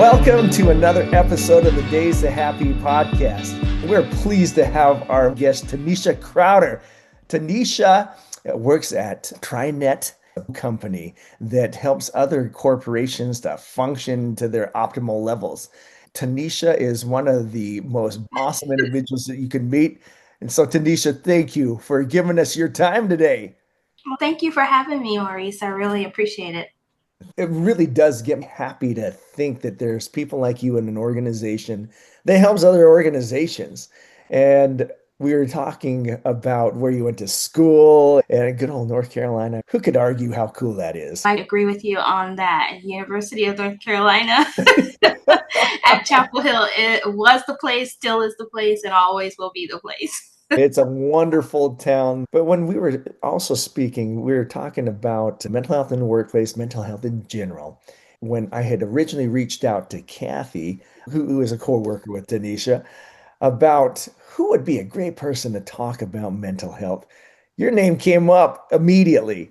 Welcome to another episode of the Days to Happy podcast. We're pleased to have our guest, Tanisha Crowder. Tanisha works at TriNet, a company that helps other corporations to function to their optimal levels. Tanisha is one of the most awesome individuals that you can meet. And so, Tanisha, thank you for giving us your time today. Well, thank you for having me, Maurice. I really appreciate it. It really does get me happy to think that there's people like you in an organization that helps other organizations. And we were talking about where you went to school and good old North Carolina. Who could argue how cool that is? I agree with you on that. University of North Carolina at Chapel Hill, it was the place, still is the place, and always will be the place. It's a wonderful town. But when we were also speaking, we were talking about mental health in the workplace, mental health in general. When I had originally reached out to Kathy, who is a co-worker with Tanisha, about who would be a great person to talk about mental health, your name came up immediately.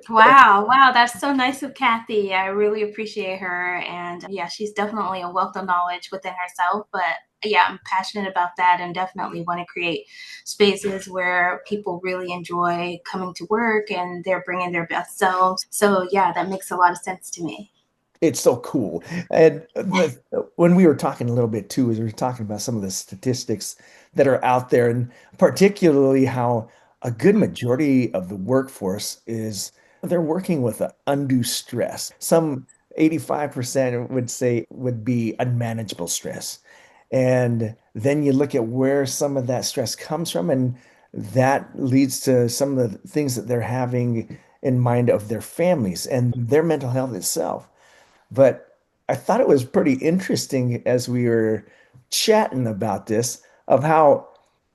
Wow, that's so nice of Kathy. I really appreciate her. And yeah, she's definitely a wealth of knowledge within herself. But yeah, I'm passionate about that and definitely want to create spaces where people really enjoy coming to work and they're bringing their best selves. So yeah, that makes a lot of sense to me. It's so cool. And when we were talking a little bit too, as we were talking about some of the statistics that are out there, and particularly how a good majority of the workforce is they're working with undue stress. Some 85% would say would be unmanageable stress. And then you look at where some of that stress comes from, and that leads to some of the things that they're having in mind of their families and their mental health itself. But I thought it was pretty interesting as we were chatting about this of how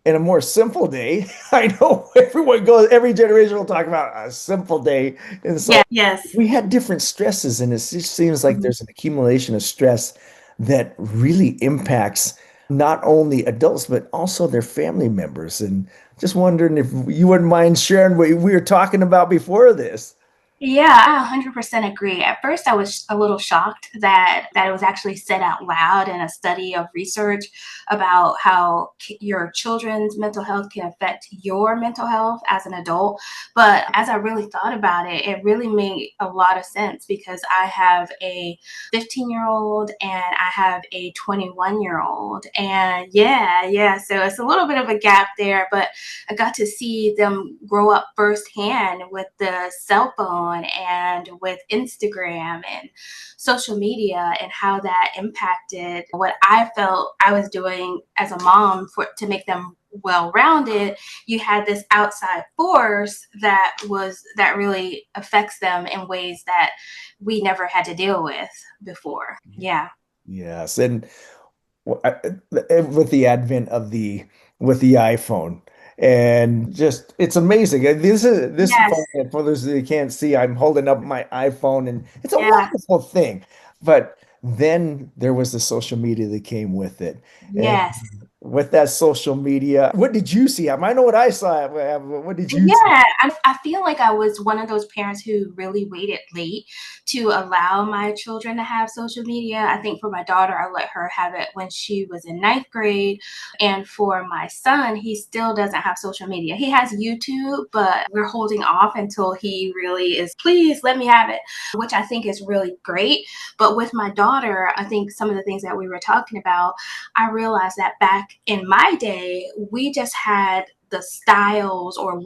in a more simple day, I know everyone goes, every generation will talk about a simple day. And so Yeah, yes. we had different stresses, and it just seems like there's an accumulation of stress that really impacts not only adults, but also their family members. And just wondering if you wouldn't mind sharing what we were talking about before this. Yeah, I 100% agree. At first, I was a little shocked that it was actually said out loud in a study of research about how your children's mental health can affect your mental health as an adult. But as I really thought about it, it really made a lot of sense because I have a 15-year-old and I have a 21-year-old. And yeah, so it's a little bit of a gap there, but I got to see them grow up firsthand with the cell phone and with Instagram and social media and how that impacted what I felt I was doing as a mom for to make them well-rounded. You had this outside force that really affects them in ways that we never had to deal with before. Yeah. Yes, and with the advent of the with the iPhone, and just it's amazing. And this Yes. phone, for those that can't see, I'm holding up my iPhone, and it's a Yeah. wonderful thing. But then there was the social media that came with it, and Yes. with that social media, what did you see? I know what I saw. What did you see? Yeah, I feel like I was one of those parents who really waited late to allow my children to have social media. I think for my daughter, I let her have it when she was in ninth grade. And for my son, he still doesn't have social media. He has YouTube, but we're holding off until he really is, please let me have it, which I think is really great. But with my daughter, I think some of the things that we were talking about, I realized that back in my day, we just had the styles or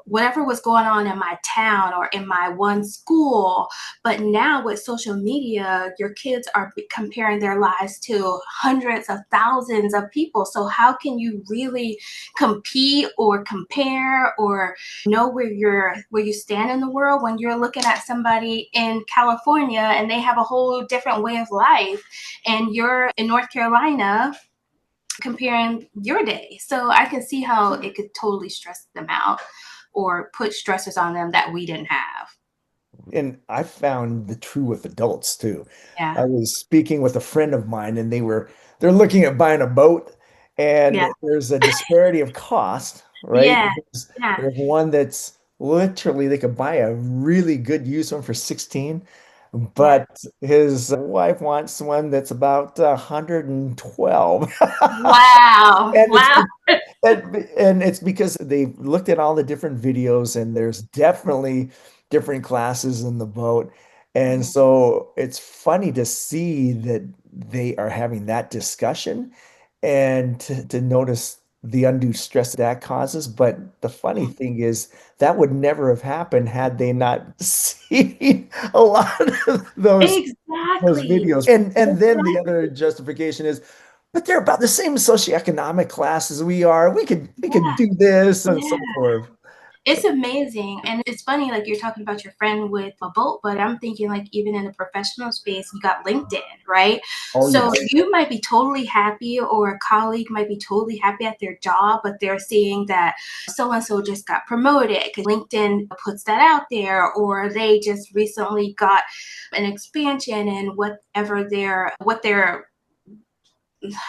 whatever was going on in my town or in my one school. But now with social media, your kids are comparing their lives to hundreds of thousands of people. So how can you really compete or compare or know where you stand in the world when you're looking at somebody in California and they have a whole different way of life and you're in North Carolina comparing your day. So I can see how it could totally stress them out or put stressors on them that we didn't have. And I found the true with adults too. Yeah. I was speaking with a friend of mine, and they're looking at buying a boat, and Yeah. there's a disparity of cost, right? Yeah. Yeah. There's one that's literally they could buy a really good used one for 16, Yeah. but his wife wants one that's about 112. Wow. And it's Wow. and it's because they've looked at all the different videos and there's definitely different classes in the boat. And Mhm. so it's funny to see that they are having that discussion and to notice the undue stress that causes. But the funny thing is that would never have happened had they not seen a lot of those Exactly. videos. And then the Exactly. other justification is, but they're about the same socioeconomic class as we are. We could Yeah. do this and so Yeah. forth. It's amazing. And it's funny, like you're talking about your friend with a boat, but I'm thinking like even in the professional space, you got LinkedIn, right? Oh So yes. you might be totally happy, or a colleague might be totally happy at their job, but they're seeing that so and so just got promoted because LinkedIn puts that out there, or they just recently got an expansion in whatever their what their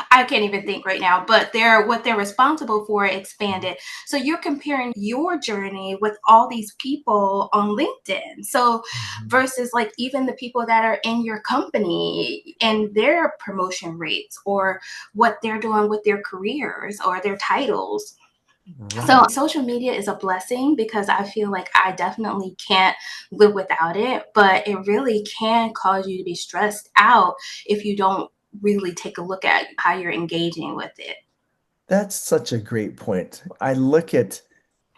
I can't even think right now, but they're what they're responsible for expanded. So you're comparing your journey with all these people on LinkedIn. So Mhm. versus like even the people that are in your company and their promotion rates or what they're doing with their careers or their titles. So Right. social media is a blessing because I feel like I definitely can't live without it, but it really can cause you to be stressed out if you don't really take a look at how you're engaging with it. That's such a great point. I look at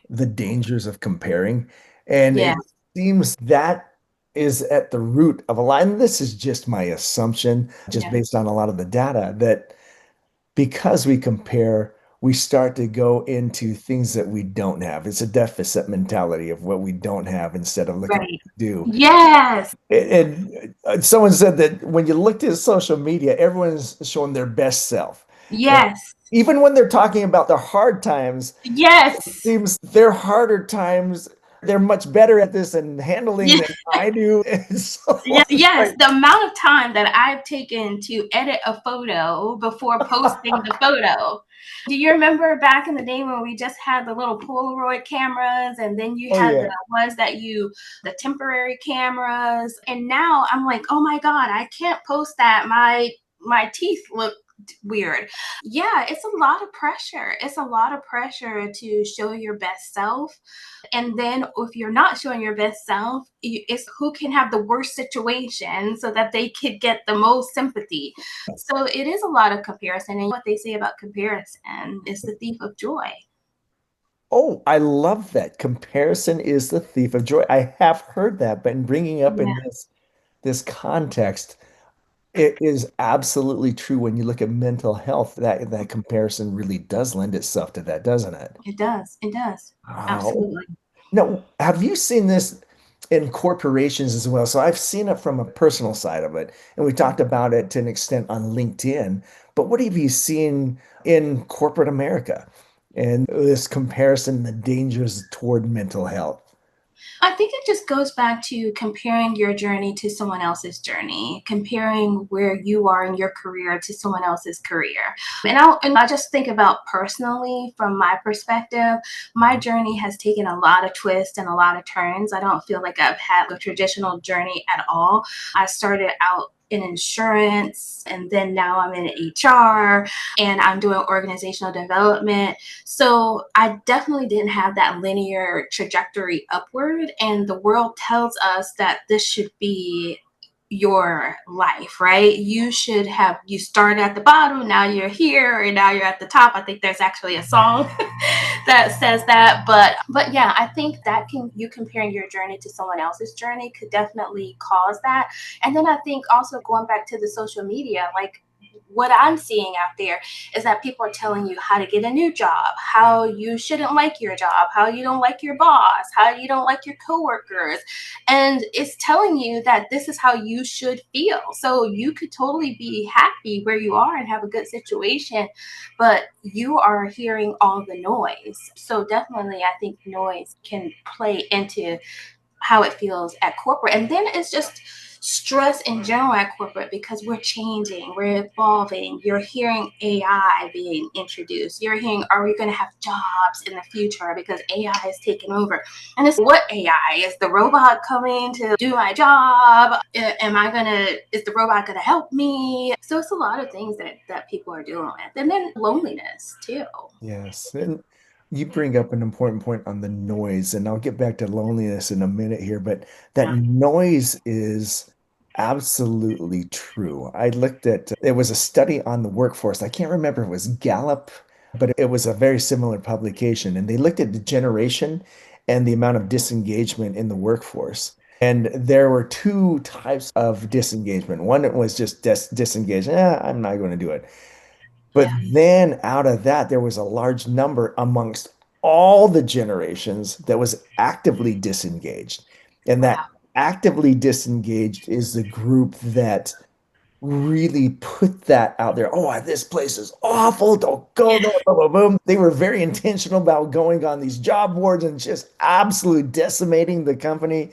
the dangers of comparing, and Yeah, it seems that is at the root of a lot. And this is just my assumption, just yeah, based on a lot of the data, that because we compare, we start to go into things that we don't have. It's a deficit mentality of what we don't have instead of looking at right. what we do. Yes, And someone said that when you look at social media, everyone's showing their best self. And yes, even when they're talking about their hard times, it yes. seems their harder times, they're much better at this and handling than I do. And so it's Yes, like, the amount of time that I've taken to edit a photo before posting the photo. Do you remember back in the day when we just had the little Polaroid cameras and then you oh had the yeah. ones the temporary cameras? And now I'm like, oh my God, I can't post that. My teeth look weird. Yeah, it's a lot of pressure. It's a lot of pressure to show your best self, and then if you're not showing your best self, it's who can have the worst situation so that they could get the most sympathy. So it is a lot of comparison. And what they say about comparison is the thief of joy. Oh, I love that. Comparison is the thief of joy. I have heard that, but in bringing up in Yeah, this context, it is absolutely true when you look at mental health, that comparison really does lend itself to that, doesn't it? it does. It does. Wow. Absolutely. Now, have you seen this in corporations as well? So I've seen it from a personal side of it, and we talked about it to an extent on LinkedIn. But what have you seen in corporate America and this comparison, the dangers toward mental health? I think it just goes back to comparing your journey to someone else's journey, comparing where you are in your career to someone else's career. And I just think about personally from my perspective, my journey has taken a lot of twists and a lot of turns. I don't feel like I've had a traditional journey at all. I started out in insurance and then now I'm in HR and I'm doing organizational development, so I definitely didn't have that linear trajectory upward. And the world tells us that this should be your life, right? You start at the bottom, now you're here, and now you're at the top. I think there's actually a song that says that. But yeah, I think that can you comparing your journey to someone else's journey could definitely cause that. And then I think also going back to the social media, like what I'm seeing out there is that people are telling you how to get a new job, how you shouldn't like your job, how you don't like your boss, how you don't like your coworkers. And it's telling you that this is how you should feel. So you could totally be happy where you are and have a good situation, but you are hearing all the noise. So definitely, I think noise can play into how it feels at corporate. And then it's just stress in general at corporate because we're changing, we're evolving. You're hearing AI being introduced. You're hearing, are we going to have jobs in the future because AI is taking over? And it's what AI? Is the robot coming to do my job? Is the robot going to help me? So it's a lot of things that people are dealing with. And then loneliness too. Yes. And you bring up an important point on the noise, and I'll get back to loneliness in a minute here, but that Yeah. noise is absolutely true. I looked at, there was a study on the workforce. I can't remember if it was Gallup, but it was a very similar publication, and they looked at the generation and the amount of disengagement in the workforce. And there were two types of disengagement. One was just disengaged. I'm not going to do it. But Yeah. then out of that, there was a large number amongst all the generations that was actively disengaged. And that Wow. actively disengaged is the group that really put that out there. Oh, this place is awful. Don't go Yeah. there. Boom, boom, boom. They were very intentional about going on these job boards and just absolutely decimating the company.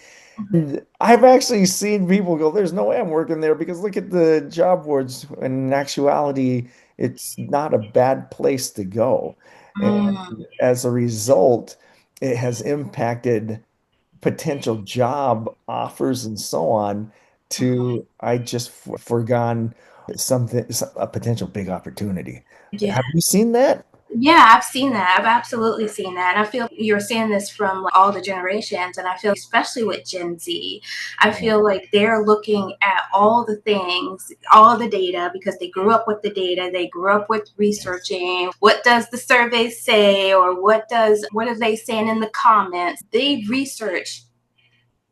Mhm. I've actually seen people go, there's no way I'm working there because look at the job boards. In actuality, it's not a bad place to go. Mm, And as a result, it has impacted potential job offers and so on mhm. to I just foregone something, a potential big opportunity. Yeah. Have you seen that? Yeah, I've seen that. I've absolutely seen that. And I feel you're seeing this from like, all the generations. And I feel, especially with Gen Z, I Yeah. feel like they're looking at all the things, all the data, because they grew up with the data. They grew up with Yes. researching. What does the survey say? Or what are they saying in the comments? They research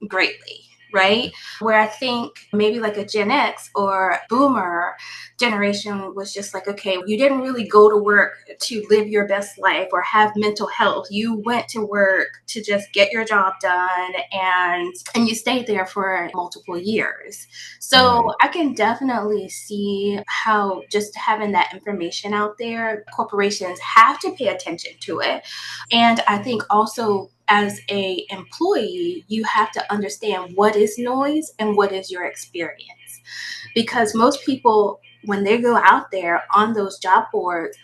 greatly, right? Where I think maybe like a Gen X or boomer generation was just like, okay, you didn't really go to work to live your best life or have mental health. You went to work to just get your job done and you stayed there for multiple years. So Right. I can definitely see how just having that information out there, corporations have to pay attention to it. And I think also as a employee, you have to understand what is noise and what is your experience. Because most people, when they go out there on those job boards,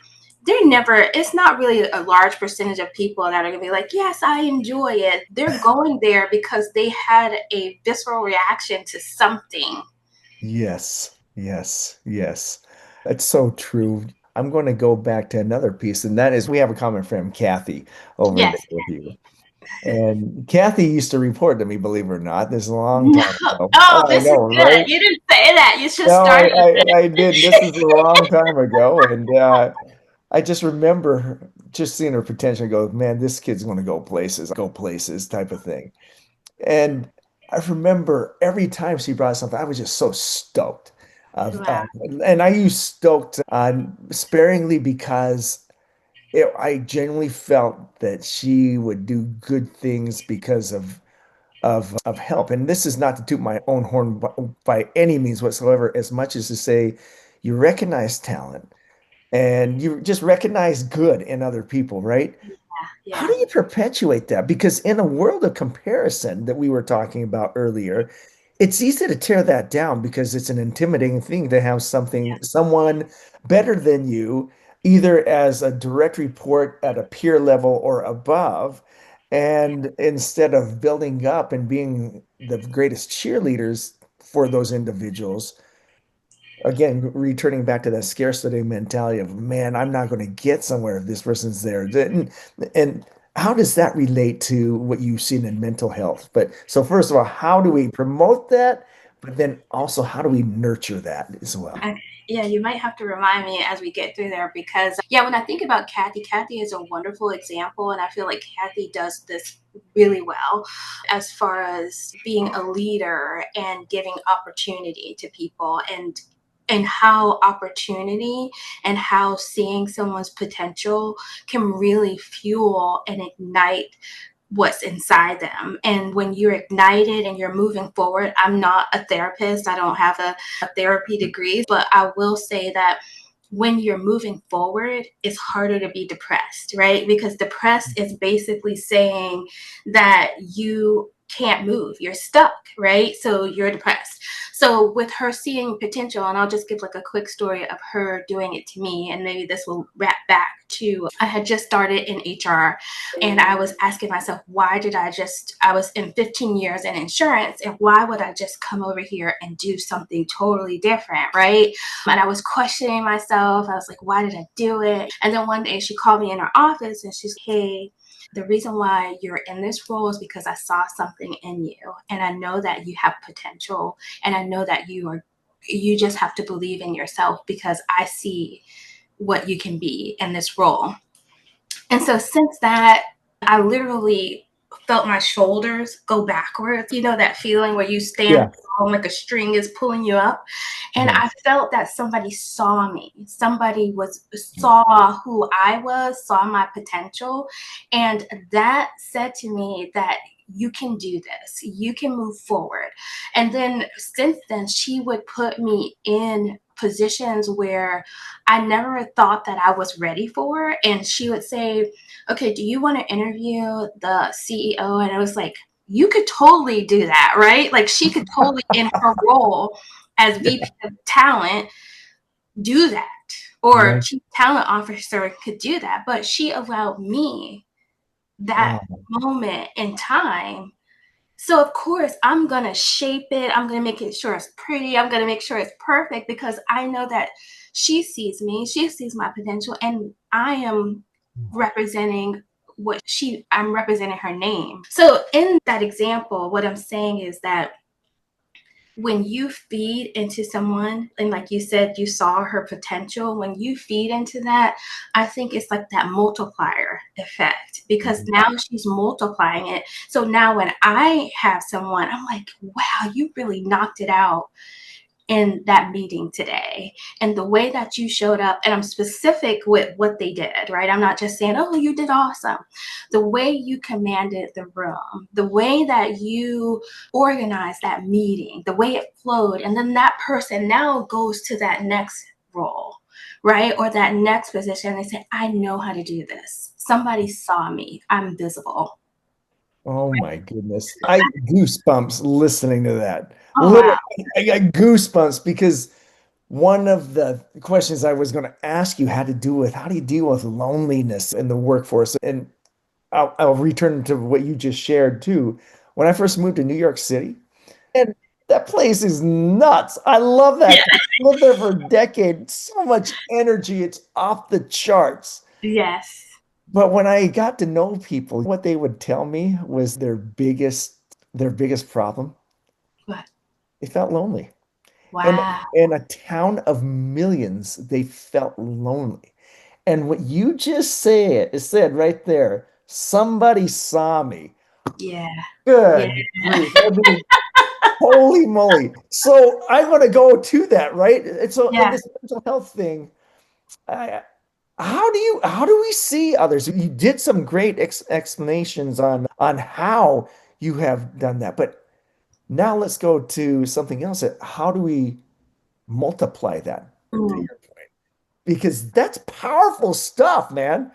it's not really a large percentage of people that are going to be like, yes, I enjoy it. They're going there because they had a visceral reaction to something. Yes, yes, yes. That's so true. I'm going to go back to another piece, and that is we have a common friend, Kathy, over there Yes. with you. And Kathy used to report to me, believe it or not, this is a long No. time ago. Oh, I this is know, good. right? You didn't say that. You should No, start I did. This is a long time ago, and I just remember just seeing her potential and go, man, this kid's going to go places, type of thing. And I remember every time she brought something, I was just so stoked. wow. And I use stoked sparingly because I genuinely felt that she would do good things because of help. And this is not to toot my own horn by any means whatsoever, as much as to say you recognize talent and you just recognize good in other people, right? How Yeah. do you perpetuate that? Because in a world of comparison that we were talking about earlier, it's easy to tear that down because it's an intimidating thing to have someone better than you, either as a direct report at a peer level or above. And instead of building up and being the greatest cheerleaders for those individuals, again, returning back to that scarcity mentality of, man, I'm not going to get somewhere if this person's there. And how does that relate to what you've seen in mental health? But so first of all, how do we promote that? But then also, how do we nurture that as well? Okay. Yeah, you might have to remind me as we get through there because, yeah, when I think about Kathy, Kathy is a wonderful example. And I feel like Kathy does this really well as far as being a leader and giving opportunity to people and how opportunity and how seeing someone's potential can really fuel and ignite what's inside them. And when you're ignited and you're moving forward, I'm not a therapist, I don't have a therapy degree, but I will say that when you're moving forward, it's harder to be depressed, right? Because depressed is basically saying that you can't move, you're stuck, right? So you're depressed. So with her seeing potential, and I'll just give like a quick story of her doing it to me, and maybe this will wrap back to I had just started in HR, and I was asking myself, why did I was in 15 years in insurance, and why would I just come over here and do something totally different, right? And I was questioning myself. I was like, why did I do it? And then one day she called me in her office and she's, hey, the reason why you're in this role is because I saw something in you, and I know that you have potential, and I know that you just have to believe in yourself because I see what you can be in this role. And so since that, I literally felt my shoulders go backwards. You know that feeling where you stand Yeah. tall, like a string is pulling you up. And Yeah. I felt that somebody saw me. Somebody was saw who I was, saw my potential. And that said to me that you can do this. You can move forward. And then since then, she would put me in positions where I never thought that I was ready for. And she would say, okay, do you want to interview the CEO? And I was like, you could totally do that, right? Like she could totally, in her role as VP Yeah. of talent, do that. Or Right. chief talent officer could do that. But she allowed me that Wow. moment in time. So of course I'm gonna shape it. I'm gonna make it sure it's pretty. I'm gonna make sure it's perfect because I know that she sees me. She sees my potential, and I am representing I'm representing her name. So in that example, what I'm saying is that when you feed into someone, and like you said, you saw her potential, when you feed into that, I think it's like that multiplier effect because Mhm. now she's multiplying it. So now when I have someone, I'm like, wow, you really knocked it out in that meeting today, and the way that you showed up, and I'm specific with what they did, right? I'm not just saying, oh, you did awesome. The way you commanded the room, the way that you organized that meeting, the way it flowed, and then that person now goes to that next role, right? Or that next position. They say, I know how to do this. Somebody saw me. I'm visible. Oh my goodness. I get goosebumps listening to that. Oh Literally, wow. I got goosebumps because one of the questions I was going to ask you had to do with how do you deal with loneliness in the workforce? And I'll return to what you just shared too. When I first moved to New York City, and that place is nuts. I love that place. Lived there for a decade. So much energy. It's off the charts. Yes. But when I got to know people, what they would tell me was their biggest problem. But They felt lonely. And wow. in a town of millions, they felt lonely. And what you just said right there, somebody saw me. Yeah. Yeah. Good grief. I mean, holy moly. So I want to go to that, right? And so in Yeah. this mental health thing, I, how do we see others? You did some great explanations on how you have done that, but now let's go to something else. How do we multiply that? To Mm. your point, because that's powerful stuff, man.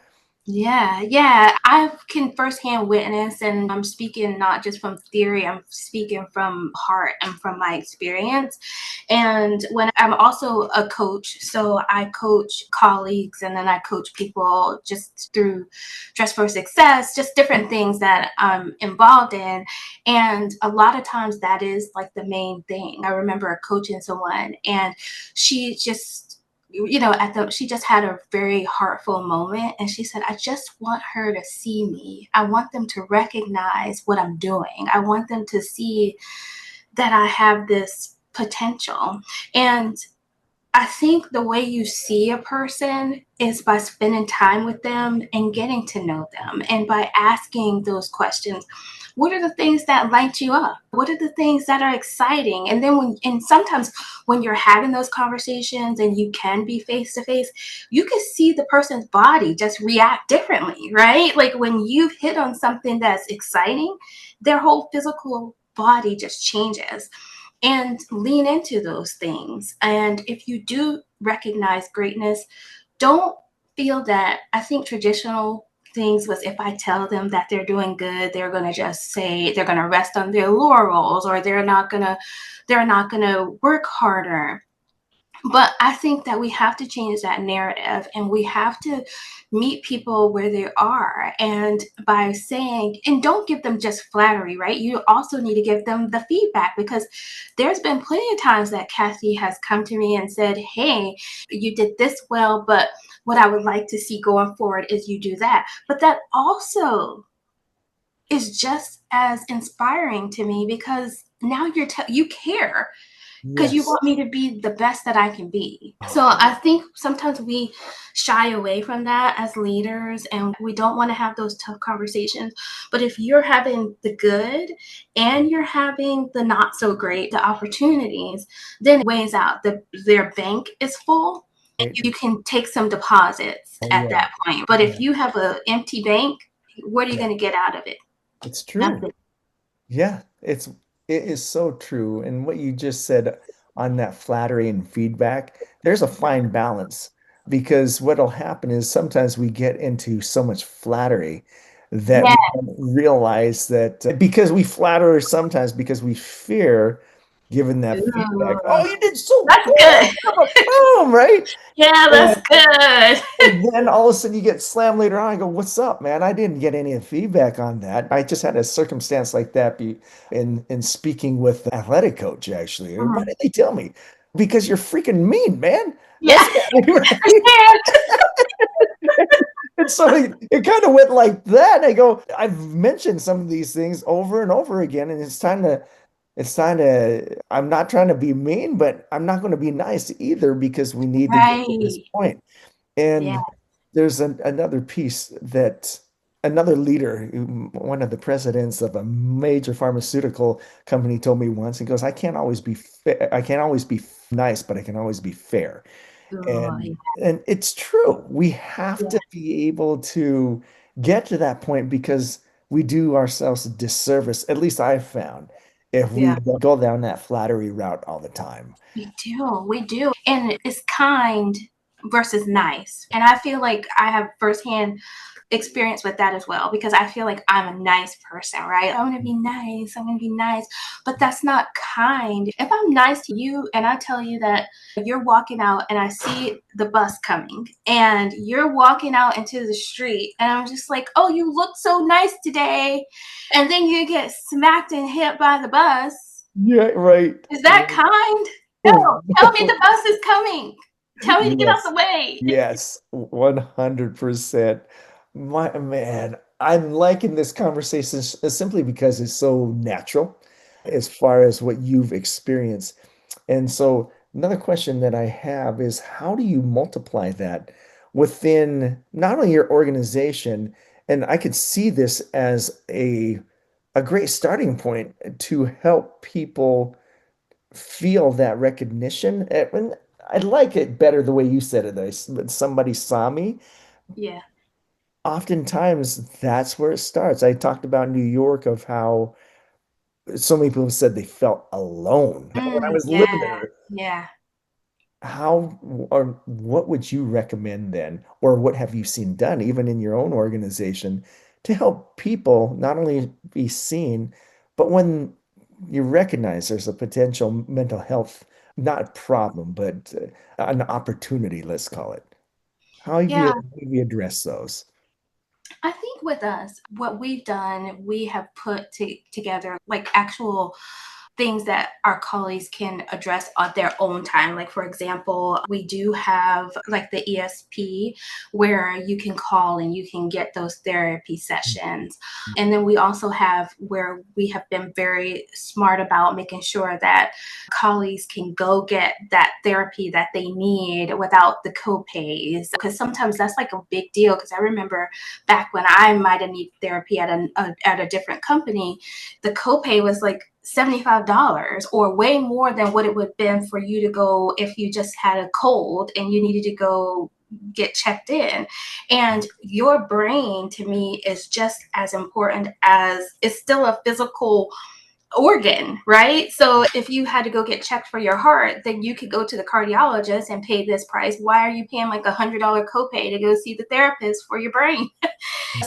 Yeah, yeah. I can firsthand witness, and I'm speaking not just from theory, I'm speaking from heart and from my experience. And when I'm also a coach, so I coach colleagues and then I coach people just through Dress for Success, just different things that I'm involved in. And a lot of times that is like the main thing. I remember coaching someone and she just she just had a very heartful moment and she said, I just want her to see me. I want them to recognize what I'm doing. I want them to see that I have this potential. And I think the way you see a person is by spending time with them and getting to know them and by asking those questions. What are the things that light you up? What are the things that are exciting? And then and sometimes when you're having those conversations and you can be face to face, you can see the person's body just react differently, right? Like when you've hit on something that's exciting, their whole physical body just changes, and lean into those things. And if you do recognize greatness, don't feel that. I think traditional things was if I tell them that they're doing good, they're going to just say they're going to rest on their laurels, or they're not going to work harder. But I think that we have to change that narrative, and we have to meet people where they are. And by saying, and don't give them just flattery, right? You also need to give them the feedback, because there's been plenty of times that Kathy has come to me and said, hey, you did this well, but what I would like to see going forward is you do that. But that also is just as inspiring to me, because now you care, because you Yes. want me to be the best that I can be. So Oh, I think sometimes we shy away from that as leaders, and we don't want to have those tough conversations. But if you're having the good and you're having the not so great, the opportunities, then it weighs out. Their bank is full. right. You can take some deposits Oh, at yeah. that point. But if Yeah. you have an empty bank, what are you Yeah. going to get out of it? It's true. Nothing. Yeah, it is so true. And what you just said on that flattery and feedback, there's a fine balance, because what'll happen is sometimes we get into so much flattery that Yeah. we don't realize that because we flatter sometimes because we fear giving that feedback. Ooh, Oh, you did so that's good. good. Boom, right? Yeah, that's good. And then all of a sudden you get slammed later on. I go, what's up, man? I didn't get any feedback on that. I just had a circumstance like that be in speaking with the athletic coach, actually. Why Mhm. did they tell me? Because you're freaking mean, man. Yeah, That's right. understand. And so it kind of went like that. And I go, I've mentioned some of these things over and over again, and I'm not trying to be mean, but I'm not going to be nice either, because we need to get to this Right. point. Yeah. And there's another piece that another leader, one of the presidents of a major pharmaceutical company, told me once. He goes, I can't always be nice, but I can always be fair." Oh, And it's true. We have yeah. to be able to get to that point, because we do ourselves a disservice, at least I've found, if we Yeah. go down that flattery route all the time. We do. We do. And it's kind versus nice. And I feel like I have firsthand experience with that as well, because I feel like I'm a nice person, right? I'm gonna be nice. I'm gonna be nice. But that's not kind. If I'm nice to you and I tell you that you're walking out and I see the bus coming and you're walking out into the street and I'm just like, oh, you look so nice today. And then you get smacked and hit by the bus. Yeah, right. Is that kind? No. Tell me the bus is coming. Tell me to get out Yes. the way. Yes, 100%. My man, I'm liking this conversation simply because it's so natural as far as what you've experienced. And so, another question that I have is, how do you multiply that within not only your organization, and I could see this as a great starting point to help people feel that recognition. And I like it better the way you said it. Somebody saw me. Yeah. Oftentimes, that's where it starts. I talked about New York, of how so many people said they felt alone when I was living Yeah. there. Yeah. How or what would you recommend then, or what have you seen done, even in your own organization, to help people not only be seen, but when you recognize there's a potential mental health, not problem, but an opportunity, let's call it. Yeah. Have you addressed those? I think with us, what we've done, we have put together like actual things that our colleagues can address on their own time. Like, for example, we do have like the ESP where you can call and you can get those therapy sessions. And then we also have where we have been very smart about making sure that colleagues can go get that therapy that they need without the copays. Because sometimes that's like a big deal. Because I remember back when I might have needed therapy at a different company, the copay was like $75 or way more than what it would have been for you to go if you just had a cold and you needed to go get checked in. And your brain to me is just as important as it's still a physical organ, right? So if you had to go get checked for your heart, then you could go to the cardiologist and pay this price. Why are you paying like $100 copay to go see the therapist for your brain?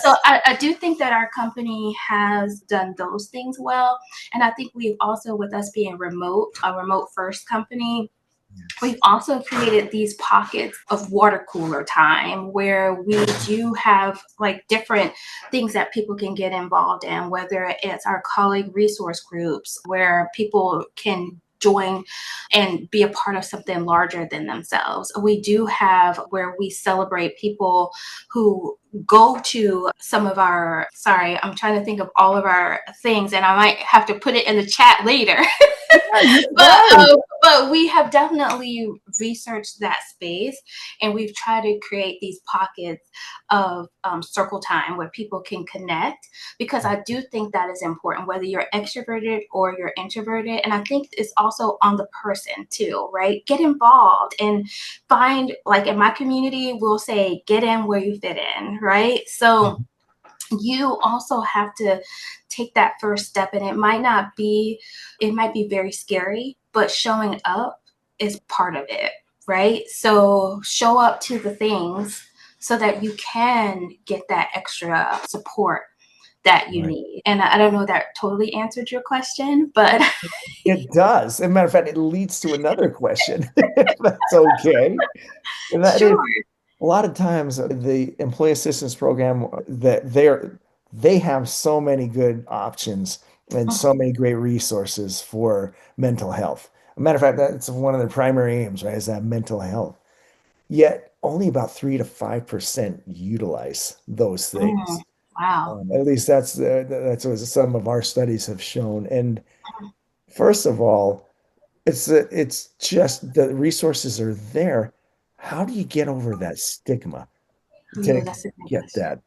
So Yes. I do think that our company has done those things well. And I think we've also, with us being remote, a remote first company, Yes. we've also created these pockets of water cooler time where we do have like different things that people can get involved in, whether it's our colleague resource groups where people can join and be a part of something larger than themselves. We do have where we celebrate people who go to some of our, sorry, I'm trying to think of all of our things and I might have to put it in the chat later. Yeah, you're but fine. but we have definitely researched that space, and we've tried to create these pockets of circle time where people can connect. Because I do think that is important, whether you're extroverted or you're introverted, and I think it's also on the person too, right? Get involved and find, like in my community, we'll say, get in where you fit in, right? So you also have to take that first step, and it might be very scary, but showing up is part of it, right? So show up to the things so that you can get that extra support that you Right. need. And I don't know if that totally answered your question, but It does. As a matter of fact, it leads to another question, if that's okay. And that is, sure. a lot of times the employee assistance program that they have so many good options and so many great resources for mental health. A matter of fact, that's one of their primary aims, right? Is that mental health. Yet only about 3 to 5% utilize those Mm, things. wow. At least that's what some of our studies have shown. And first of all, it's just the resources are there. How do you get over that stigma Ooh, to that's a good get question. that?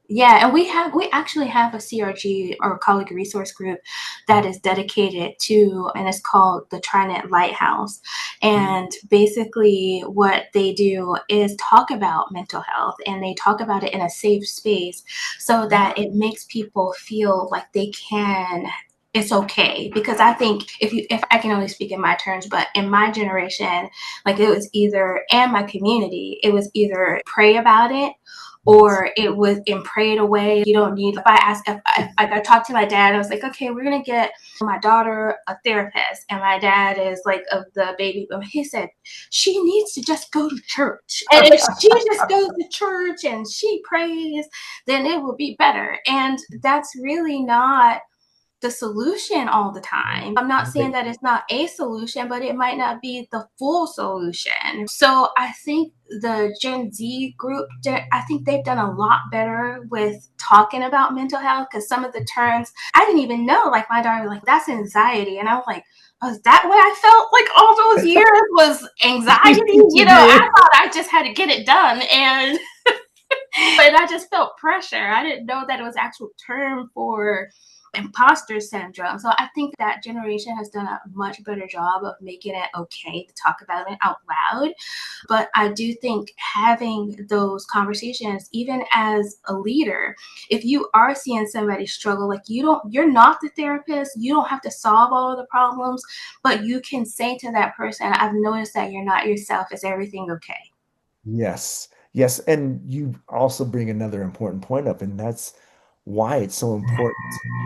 Yeah, and we actually have a CRG or colleague resource group that is dedicated to, and it's called the Trinet Lighthouse. And basically, what they do is talk about mental health, and they talk about it in a safe space so that it makes people feel like they can. It's okay, because I think if I can only speak in my terms, but in my generation, like it was either, and my community, it was either pray about it Yes. or it was and pray it away. You don't need, if I asked, if I talked to my dad, I was like, okay, we're going to get my daughter a therapist. And my dad is like of the baby boom. He said, she needs to just go to church. And if she just goes to church and she prays, then it will be better. And that's really not the solution all the time. I'm not saying Right. that it's not a solution, but it might not be the full solution. So I think the Gen Z group, I think they've done a lot better with talking about mental health, because some of the terms I didn't even know. Like my daughter was like, that's anxiety. And I was like, was that what I felt like all those years was anxiety? You know, I thought I just had to get it done. And but I just felt pressure. I didn't know that it was actual term for imposter syndrome. So I think that generation has done a much better job of making it okay to talk about it out loud. But I do think having those conversations, even as a leader, if you are seeing somebody struggle, like you're not the therapist, you don't have to solve all of the problems, but you can say to that person, I've noticed that you're not yourself. Is everything okay? Yes. Yes. And you also bring another important point up, and that's why it's so important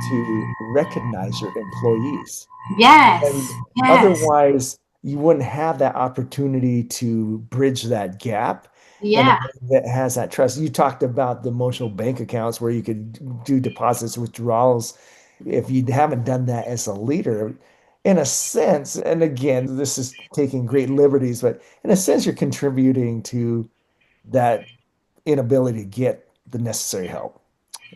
to recognize your employees. Yes. And Yes. otherwise, you wouldn't have that opportunity to bridge that gap in a Yeah. way that has that trust. You talked about the emotional bank accounts where you could do deposits, withdrawals. If you haven't done that as a leader, in a sense, and again, this is taking great liberties, but in a sense, you're contributing to that inability to get the necessary help.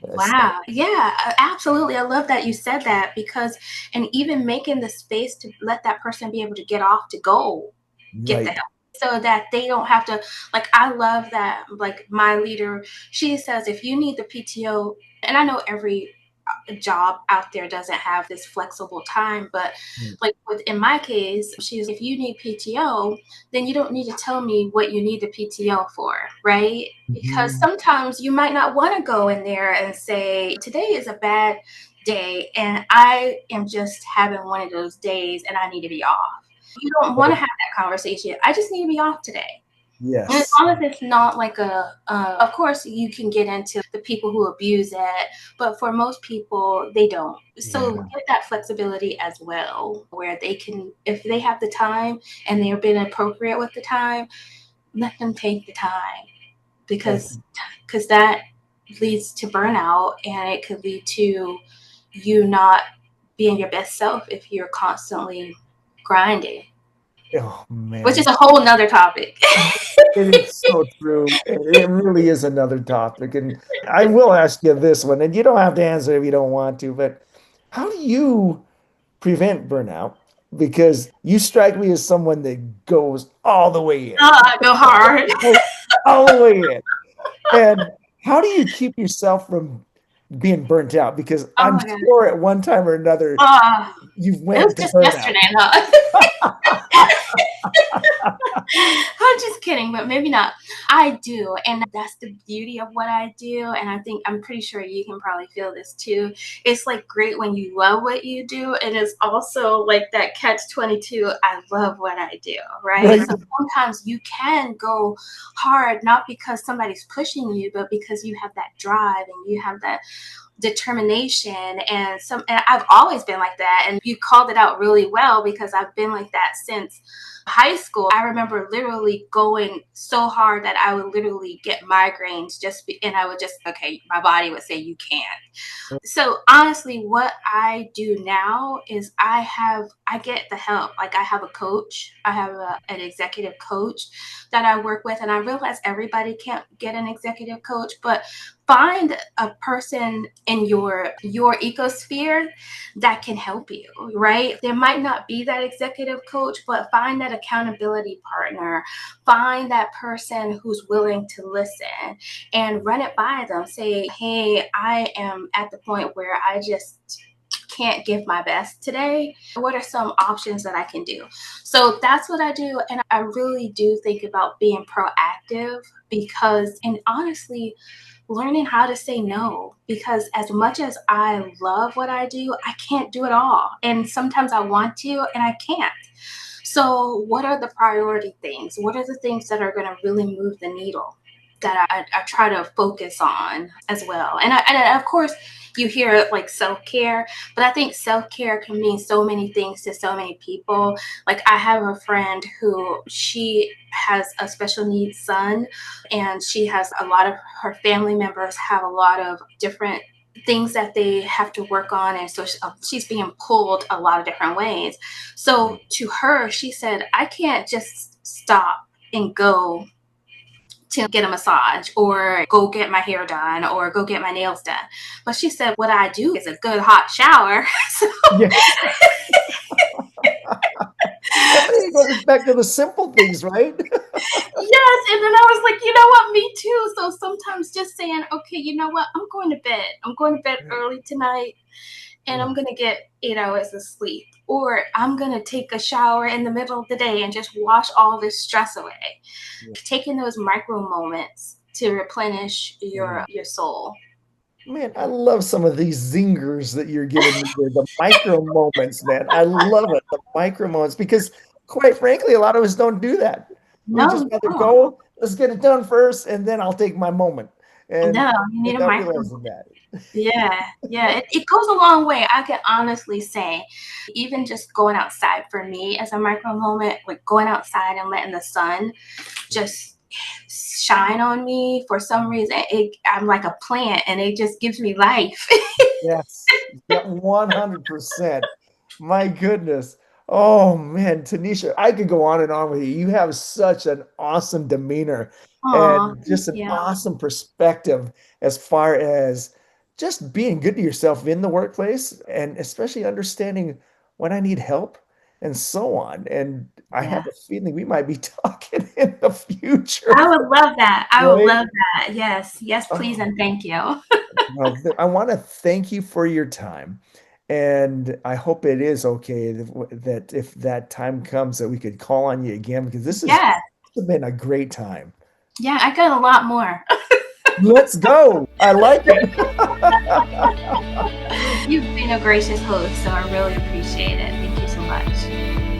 So, Wow. Yeah, absolutely. I love that you said that, because, and even making the space to let that person be able to get off to go get the right. help so that they don't have to, like, I love that. Like, my leader, she says, if you need the PTO, and I know every job out there doesn't have this flexible time. But Mm. like in my case, she's if you need PTO, then you don't need to tell me what you need the PTO for, right? Because Mhm. sometimes you might not want to go in there and say, today is a bad day and I am just having one of those days and I need to be off. You don't want to have that conversation. I just need to be off today. And as Yes. long as it's not like of course, you can get into the people who abuse it, but for most people, they don't. So Yeah. get that flexibility as well, where they can, if they have the time and they're being appropriate with the time, let them take the time That's because that leads to burnout and it could lead to you not being your best self if you're constantly grinding, oh which is man. a whole nother topic. It is so true. It really is another topic. And I will ask you this one, and you don't have to answer if you don't want to, but how do you prevent burnout? Because you strike me as someone that goes all the way in, Go hard. goes all the way in. And how do you keep yourself from being burnt out? Because Oh I'm my god. sure at one time or another Uh, you've it was went to just burnout. yesterday, huh? I'm just kidding, but maybe not. I do, and that's the beauty of what I do. And I think I'm pretty sure you can probably feel this too. It's like great when you love what you do, and it's also like that catch 22. I love what I do, right? Right? So sometimes you can go hard, not because somebody's pushing you, but because you have that drive and you have that determination and I've always been like that, and you called it out really well because I've been like that since high school. I remember literally going so hard that I would literally get migraines and I would just, okay, my body would say you can't. So honestly, what I do now is I get the help. Like I have a coach, I have an executive coach that I work with, and I realize everybody can't get an executive coach, but find a person in your ecosphere that can help you, right? There might not be that executive coach, but find that accountability partner, find that person who's willing to listen and run it by them. Say, hey, I am at the point where I just can't give my best today. What are some options that I can do? So that's what I do. And I really do think about being proactive because, and honestly, learning how to say no, because as much as I love what I do, I can't do it all. And sometimes I want to and I can't. So, what are the priority things? What are the things that are going to really move the needle that I try to focus on as well? And of course, you hear like self care, but I think self care can mean so many things to so many people. Like, I have a friend who she has a special needs son, and she has a lot of her family members have a lot of different things that they have to work on, and so she's being pulled a lot of different ways. So to her, she said, I can't just stop and go to get a massage or go get my hair done or go get my nails done. But she said, what I do is a good hot shower. So Yes. Everything goes back to the simple things, right? yes, and then I was like, you know what, me too. So sometimes just saying, okay, you know what, I'm going to bed. I'm going to bed early tonight and I'm Yeah. going to get 8 hours of sleep. Or I'm going to take a shower in the middle of the day and just wash all this stress away. Taking those micro moments to replenish Yeah. your soul. Man, I love some of these zingers that you're giving me here, the micro moments, man. I love it, the micro moments, because quite frankly, a lot of us don't do that. We just No, rather no, go, let's get it done first, and then I'll take my moment. And no, you need a without micro. realizing that. Yeah, yeah, it goes a long way. I can honestly say, even just going outside for me as a micro moment, like going outside and letting the sun just shine on me for some reason. I'm like a plant and it just gives me life. Yes, yeah, 100%. My goodness. Oh man, Tanisha, I could go on and on with you. You have such an awesome demeanor Oh, and thank just an you. awesome perspective as far as just being good to yourself in the workplace and especially understanding when I need help and so on. And I Yeah. have a feeling we might be talking in the future, I would love that. I would right? love that. Yes. Yes, please Oh, and thank you. Well, I want to thank you for your time. And I hope it is okay that if that time comes that we could call on you again because Yeah, this has been a great time. yeah, I got a lot more. Let's go. I like it. You've been a gracious host, so I really appreciate it. Thank you so much.